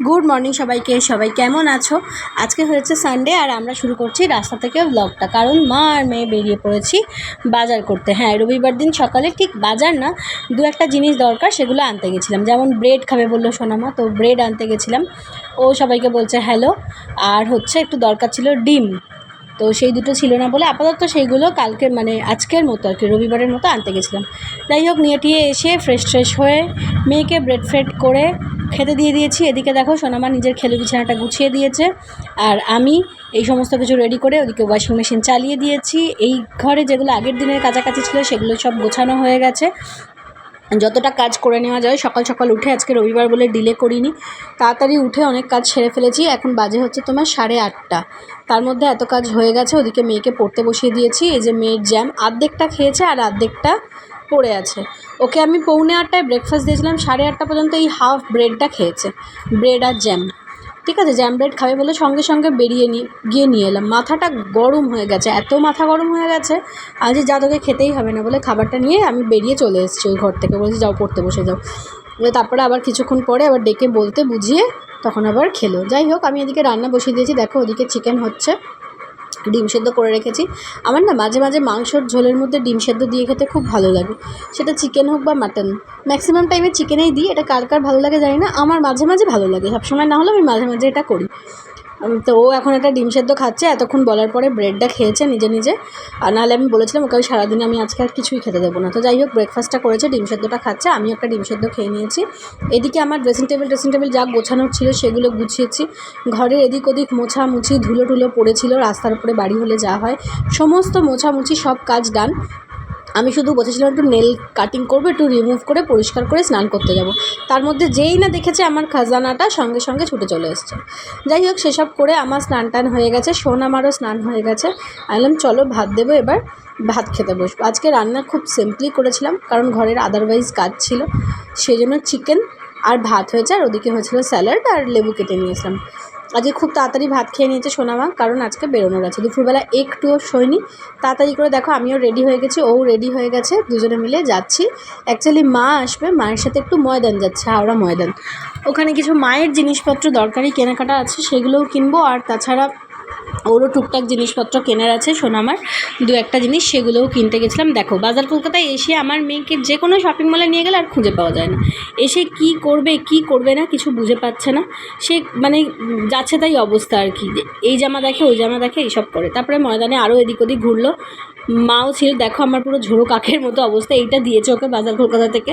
Good morning সবাইকে। সবাই কেমন আছো? আজকে হয়েছে সানডে আর আমরা শুরু করছি রাস্তা থেকে ব্লগটা, কারণ মা আর মেয়ে বেরিয়ে পড়েছি বাজার করতে। হ্যাঁ, রবিবার দিন সকালে ঠিক বাজার না, দু একটা জিনিস দরকার, সেগুলো আনতে গেছিলাম। যেমন ব্রেড খাবে বললো সোনামা, তো ব্রেড আনতে গেছিলাম। ও সবাইকে বলছে হ্যালো। আর হচ্ছে একটু দরকার ছিল ডিম, তো সেই দুটো ছিল না বলে আপাতত সেইগুলো কালকে মানে আজকের মতো আর কি রবিবারের মতো আনতে গেছিলাম। যাই হোক, নিয়ে টিয়ে এসে ফ্রেশ হয়ে মেয়েকে ব্রেড ফ্রেড করে খেতে দিয়ে দিয়েছি। এদিকে দেখো সোনামা নিজের খেলে বিছানাটা গুছিয়ে দিয়েছে, আর আমি এই সমস্ত কিছু রেডি করে ওদিকে ওয়াশিং মেশিন চালিয়ে দিয়েছি। এই ঘরে যেগুলো আগের দিনের কাছাকাছি ছিল সেগুলো সব গোছানো হয়ে গেছে। যতটা কাজ করে নেওয়া যায়, সকাল সকাল উঠে, আজকে রবিবার বলে ডিলে করিনি, তাড়াতাড়ি উঠে অনেক কাজ সেরে ফেলেছি। এখন বাজে হচ্ছে তোমার 8:30। তার মধ্যে এত কাজ হয়ে গেছে। ওদিকে মেয়েকে পড়তে বসিয়ে দিয়েছি। এই যে মেয়ের জ্যাম আর্ধেকটা খেয়েছে আর আর্ধেকটা পড়ে আছে। ওকে আমি 8:45 ব্রেকফাস্ট দিয়েছিলাম, 8:30 পর্যন্ত এই হাফ ব্রেডটা খেয়েছে, ব্রেড আর জ্যাম। ঠিক আছে, জ্যাম ব্রেড খাবে বলে সঙ্গে সঙ্গে গিয়ে নিয়ে এলাম। মাথাটা গরম হয়ে গেছে, এত মাথা গরম হয়ে গেছে আজ যা তোকে খেতেই হবে না বলে খাবারটা নিয়ে আমি বেরিয়ে চলে এসেছি ওই ঘর থেকে। বলছি যাও পড়তে বসে যাও। তারপরে আবার কিছুক্ষণ পরে আবার ডেকে বলতে বুঝিয়ে তখন আবার খেলো। যাই হোক, আমি এদিকে রান্না বসিয়ে দিয়েছি। দেখো ওদিকে চিকেন হচ্ছে, ডিম সেদ্ধ করে রেখেছি। আমার না মাঝে মাঝে মাংসর ঝোলের মধ্যে ডিম সেদ্ধ দিয়ে খেতে খুব ভালো লাগে, সেটা চিকেন হোক বা মাটন। ম্যাক্সিমাম টাইমে চিকেনেই দিই, এটা কার কার ভালো লাগে জানি না, আমার মাঝে মাঝে ভালো লাগে, সবসময় না হলে আমি মাঝে মাঝে এটা করি। তো ও এখন একটা ডিম সেদ্ধ খাচ্ছে, এতক্ষণ বলার পরে ব্রেডটা খেয়েছে নিজে নিজে। আর নাহলে আমি বলেছিলাম ওকে সারাদিনে আমি আজকে আর কিছুই খেতে দেবো না। তো যাই হোক, ব্রেকফাস্টটা করেছে, ডিম সেদ্ধটা খাচ্ছে, আমি একটা ডিম সেদ্ধ খেয়ে নিয়েছি। এদিকে আমার ড্রেসিং টেবিল যা গোছানোর ছিল সেগুলো গুছিয়েছি। ঘরের এদিক ওদিক মোছামুছি, ধুলো টুলো পড়েছিল, রাস্তার উপরে বাড়ি হলে যা হয়, সমস্ত মোছামুছি সব কাজ ডান। আমি শুধু বসেছিলাম একটু নেল কাটিং করবো, একটু রিমুভ করে পরিষ্কার করে স্নান করতে যাব। তার মধ্যে যেই না দেখেছে আমার খাজানাটা সঙ্গে সঙ্গে ছুটে চলে এসছে। যাই হোক, সেসব করে আমার স্নান টান হয়ে গেছে, আমারও স্নান হয়ে গেছে। বললাম চলো ভাত দেবো, এবার ভাত খেতে বসবো। আজকে রান্না খুব সিম্পলি করেছিলাম, কারণ ঘরের আদারওয়াইজ কাজ ছিল, সেই জন্য চিকেন আর ভাত হয়েছে, আর ওদিকে হয়েছিল স্যালাড আর লেবু কেটে নিয়েছিলাম। আজকে খুব তাড়াতাড়ি ভাত খেয়ে নিয়েছে সোনামা, কারণ আজকে বেরোনোর আছে। দুপুরবেলা একটুও শোয়নি, তাড়াতাড়ি করে দেখো আমিও রেডি হয়ে গেছি, ও রেডি হয়ে গেছে, দুজনে মিলে যাচ্ছি। অ্যাকচুয়ালি মা আসবে, মায়ের সাথে একটু ময়দান যাচ্ছে, হাওড়া ময়দান। ওখানে কিছু মায়ের জিনিসপত্র দরকারি কেনাকাটা আছে, সেগুলোও কিনবো। আর তাছাড়া ওরও টুকটাক জিনিসপত্র কেনার আছে সোনামার, দু একটা জিনিস, সেগুলোও কিনতে গেছিলাম। দেখো বাজার কলকাতায় এসে আমার মেয়েকে যে কোনো শপিং মলে নিয়ে গেলে আর খুঁজে পাওয়া যায় না। এসে কি করবে না কিছু বুঝে পাচ্ছে না। সে মানে যাচ্ছে তাই অবস্থা আর কি, এই জামা দেখে ওই জামা দেখে এইসব করে। তারপরে ময়দানে আরও এদিক ওদিক ঘুরলো, মাও ছিল। দেখো আমার পুরো ঝোড়ো কাকের মতো অবস্থা। এইটা দিয়েছে ওকে বাজার কলকাতা থেকে,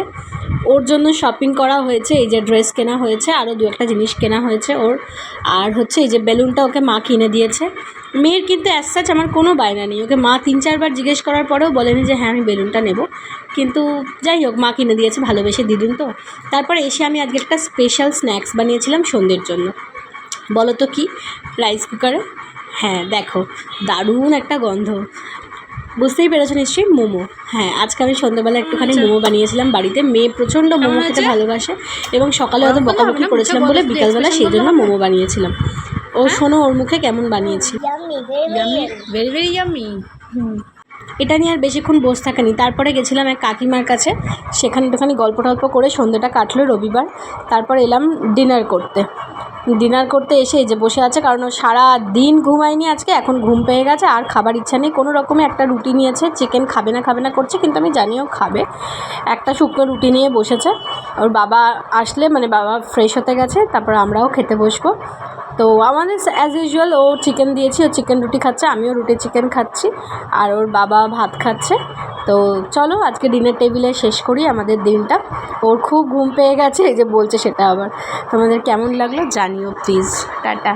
ওর জন্য শপিং করা হয়েছে। এই যে ড্রেস কেনা হয়েছে, আরও দু একটা জিনিস কেনা হয়েছে ওর। আর হচ্ছে এই যে বেলুনটা ওকে মা কিনে দিয়েছে। মেয়ের কিন্তু অ্যাজ সাচ আমার কোনো বায়না নেই, ওকে মা 3-4 বার জিজ্ঞেস করার পরেও বলেনি যে হ্যাঁ আমি বেলুনটা নেব, কিন্তু যাই হোক মা কিনে দিয়েছে, ভালোবেসে দিদুন তো। তারপরে এসে আমি আজকে একটা স্পেশাল স্ন্যাক্স বানিয়েছিলাম সন্ধ্যের জন্য। বলো তো কি? রাইস কুকারে। হ্যাঁ দেখো, দারুণ একটা গন্ধ, বুঝতেই পেরেছো নিশ্চয়ই, মোমো। হ্যাঁ, আজকে আমি সন্ধ্যাবেলা একটুখানি মোমো বানিয়েছিলাম বাড়িতে। মেয়ে প্রচণ্ড মোমো খেতে ভালোবাসে, এবং সকালে হয়তো বকাবকি করেছিলাম বলে বিকালবেলা সেই জন্য মোমো বানিয়েছিলাম। ও শোনো ওর মুখে কেমন বানিয়েছি, ভেরি ভেরি ইয়াম্মি। এটা নিয়ে আর বেশিক্ষণ বসে থাকেনি। তারপরে গেছিলাম এক কাকিমার কাছে, সেখানে একটুখানি গল্প টল্প করে সন্ধ্যেটা কাটলো রবিবার। তারপর এলাম ডিনার করতে এসে এই যে বসে আছে, কারণ ও সারা দিন ঘুমায়নি আজকে, এখন ঘুম পেয়ে গেছে আর খাবার ইচ্ছা নেই। কোনো রকমে একটা রুটি নিয়েছে, চিকেন খাবে না করছে, কিন্তু আমি জানিও খাবে। একটা শুকনো রুটি নিয়ে বসেছে। ওর বাবা আসলে, মানে বাবা ফ্রেশ হতে গেছে, তারপর আমরাও খেতে বসবো। তো আমাদের অ্যাজ ইউজুয়াল ও চিকেন দিয়েছি, ও চিকেন রুটি খাচ্ছে, আমিও রুটি চিকেন খাচ্ছি, আর ওর বাবা ভাত খাচ্ছে। তো চলো আজকে ডিনার টেবিলে শেষ করি আমাদের দিনটা। ওর খুব ঘুম পেয়ে গেছে, এই যে বলছে সেটা আবার। তোমাদের কেমন লাগলো জানিও প্লিজ। টাটা।